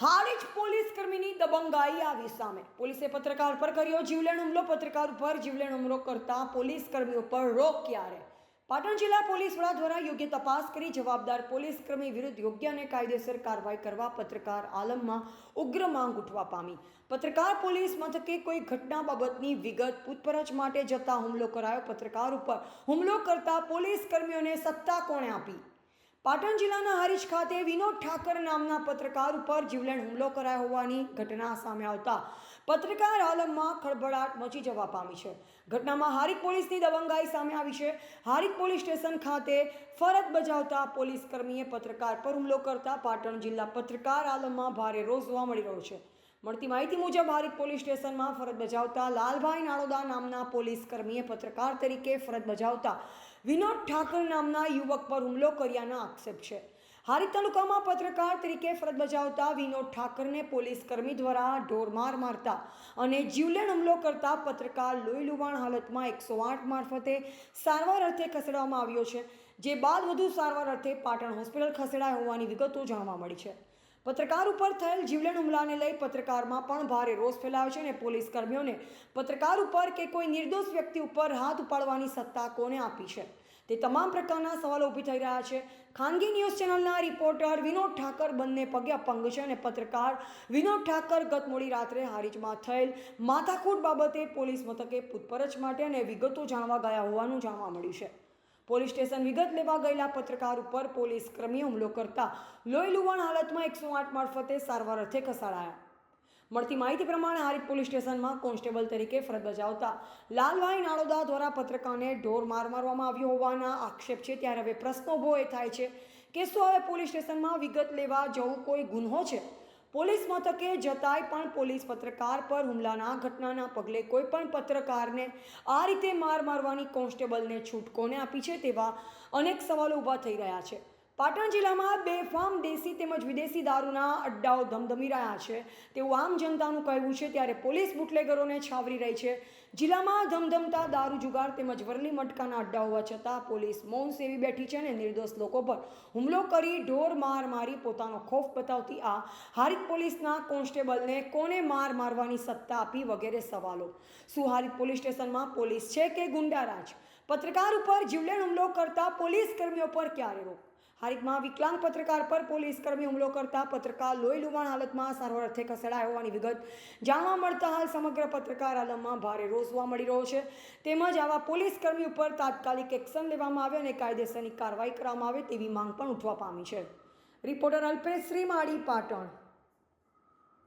Harij police કર્મીની દબંગાઈ આવી સામે. પોલીસે પત્રકાર પર કર્યો જીવલેણ હુમલો. પત્રકાર ઉપર જીવલેણ હુમલો કરતા પોલીસ કર્મીઓ પર રોક ક્યારે? પાટણ જિલ્લા પોલીસ વડા દ્વારા યોગ્ય તપાસ કરી જવાબદાર પોલીસ કર્મી વિરુદ્ધ યોગ્ય અને કાયદેસર કાર્યવાહી કરવા પત્રકાર આલમમાં ઉગ્ર માંગ ઉઠવા પામી. પત્રકાર પોલીસ મથકે કોઈ ઘટના બાબતની વિગત પૂછપરછ માટે જતા હુમલો કરાયો. પત્રકાર ઉપર હુમલો કરતા પોલીસ કર્મીઓને સત્તા કોણે આપી? પાટણ જિલ્લાના હારીજ ખાતે વિનોદ ઠાકર નામના પત્રકાર ઉપર જીવલેણ હુમલો કરાયો હોવાની ઘટના સામે આવતા પત્રકાર આલમમાં ખળભળાટ મચી જવા પામી છે. ઘટનામાં હારીજ પોલીસની દબંગાઈ સામે આવી છે. હારીજ પોલીસ સ્ટેશન ખાતે ફરજ બજાવતા પોલીસ કર્મીએ પત્રકાર પર હુમલો કરતા પાટણ જિલ્લા પત્રકાર આલમમાં ભારે રોષ જોવા મળી રહ્યો છે. મળતી માહિતી મુજબ હારીજ પોલીસ સ્ટેશનમાં ફરજ બજાવતા લાલભાઈ નાળોદા નામના પોલીસ કર્મીએ પત્રકાર તરીકે ફરજ બજાવતા વિનોદ ઠાકર નામના યુવક પર હુમલો કર્યાના આક્ષેપ છે. હારીજ તાલુકામાં પત્રકાર તરીકે ફરજ બજાવતા વિનોદ ઠાકરને પોલીસ કર્મી દ્વારા ઢોરમાર મારતા અને જીવલેણ હુમલો કરતા પત્રકાર લોહી લુહાણ હાલતમાં 108 મારફતે સારવાર અર્થે ખસેડવામાં આવ્યો છે. જે બાદ વધુ સારવાર અર્થે પાટણ હોસ્પિટલ ખસેડાયા હોવાની વિગતો જાણવા મળી છે. પત્રકાર ઉપર થયેલ જીવલેણ હુમલાને લઈ પત્રકારમાં પણ ભારે રોષ ફેલાયો છે અને પોલીસ કર્મીઓને પત્રકાર ઉપર કે કોઈ નિર્દોષ વ્યક્તિ ઉપર હાથ ઉપાડવાની સત્તા કોને આપી છે તે તમામ પ્રકારના સવાલો ઊભી થઈ રહ્યા છે. ખાનગી ન્યૂઝ ચેનલના રિપોર્ટર વિનોદ ઠાકર બંને પગે અપંગ છે અને પત્રકાર વિનોદ ઠાકર ગત મોડી રાત્રે હારીજમાં થયેલ માથાકૂટ બાબતે પોલીસ મથકે પૂછપરછ માટે અને વિગતો જાણવા ગયા હોવાનું જાણવા મળ્યું છે. પોલીસ સ્ટેશન વિગત લેવા ગયેલા પત્રકાર ઉપર પોલીસ કર્મીએ હુમલો કરતા લોહી લુહાણ હાલતમાં 108 મારફતે સારવાર અર્થે ખસેડાયા. મળતી માહિતી પ્રમાણે હારીજ પોલીસ સ્ટેશનમાં કોન્સ્ટેબલ તરીકે ફરજ બજાવતા લાલભાઈ નાળોદા દ્વારા પત્રકારને ઢોર મારવામાં આવ્યો હોવાના આક્ષેપ છે. ત્યારે હવે પ્રશ્નો ઊભો એ થાય છે કે શું હવે પોલીસ સ્ટેશનમાં વિગત લેવા જવું કોઈ ગુન્હો છે? પોલીસ મથકે જતાંય પણ પોલીસ પત્રકાર પર હુમલાના ઘટનાના પગલે કોઈ પણ પત્રકારને આ રીતે મારવાની કોન્સ્ટેબલને છૂટ કોને આપી છે તેવા અનેક સવાલો ઊભા થઈ રહ્યા છે. પાટણ જિલ્લામાં બેફામ દેશી તેમજ વિદેશી દારૂના અડ્ડાઓ ધમધમી રહ્યા છે તેવું આમ જનતાનું કહેવું છે. ત્યારે પોલીસ બુટલેગરોને છાવરી રહી છે. જિલ્લામાં ધમધમતા દારૂ જુગાર તેમજ વરલી મટકાના અડ્ડા હોવા છતાં પોલીસ મૌન સેવી બેઠી છે અને નિર્દોષ લોકો પર હુમલો કરી ઢોર મારી પોતાનો ખોફ બતાવતી આ હારીજ પોલીસના કોન્સ્ટેબલને કોને મારવાની સત્તા આપી વગેરે સવાલો. શું હારીજ પોલીસ સ્ટેશનમાં પોલીસ છે કે ગુંડારાજ? પત્રકાર ઉપર જીવલેણ હુમલો કરતા પોલીસ કર્મીઓ પર ક્યારે રોક? હારીજમાં વિકલાંગ પત્રકાર પર પોલીસ કર્મી હુમલો કરતા પત્રકાર લોહી લુહાણ હાલતમાં સારવાર અર્થે ખસેડાયો હોવાની વિગત જાણવા મળતા હાલ સમગ્ર પત્રકાર આલમમાં ભારે રોષ જોવા મળી રહ્યો છે. તેમજ આવા પોલીસ કર્મી ઉપર તાત્કાલિક એક્શન લેવામાં આવે અને કાયદેસરની કાર્યવાહી કરવામાં આવે તેવી માંગ પણ ઉઠવા પામી છે. રિપોર્ટર અલ્પેશ શ્રીમાળી, પાટણ.